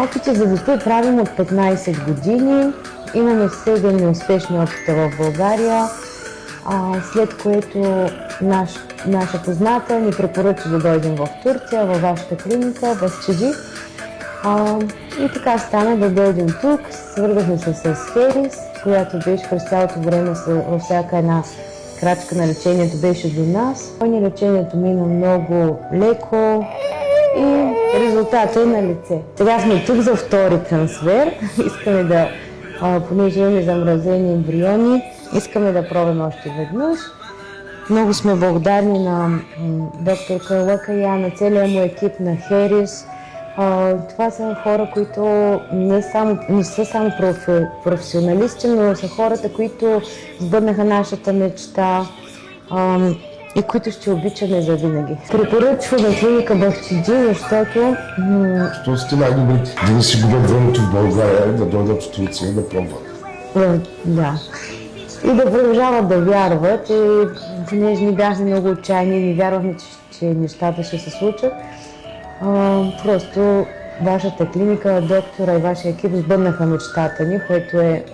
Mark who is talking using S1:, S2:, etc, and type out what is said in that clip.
S1: Опити за дете правим от 15 години. Имаме 7 успешни опита в България, след което наша позната ни препоръча да дойдем в Турция, във вашата клиника, в Чеди. И така стана да дойдем тук. Свързахме се с Херис, която беше през цялото време във всяка една крачка на лечението беше до нас. Лечението мина много леко и резултатът е на лице. Сега сме тук за втори трансфер. Искаме да, понеже имаме замразени ембриони, искаме да пробваме още веднъж. Много сме благодарни на доктор Лъкая, на целия му екип на Херис. Това са хора, които не са само професионалисти, но са хората, които сбъднаха нашата мечта и които ще обичаме за винаги. Препоръчваме клиника Бахчеджи, защото...
S2: Що сте най-добрите? Да не си губят времето в България и да дойдат в Турция и да пробват.
S1: Да. И да продължават да вярват. И понеже ни бяхме много отчаяни и не вярвахме, че нещата ще се случат. Просто вашата клиника, доктора и вашия екип сбъднаха мечтата ни, което е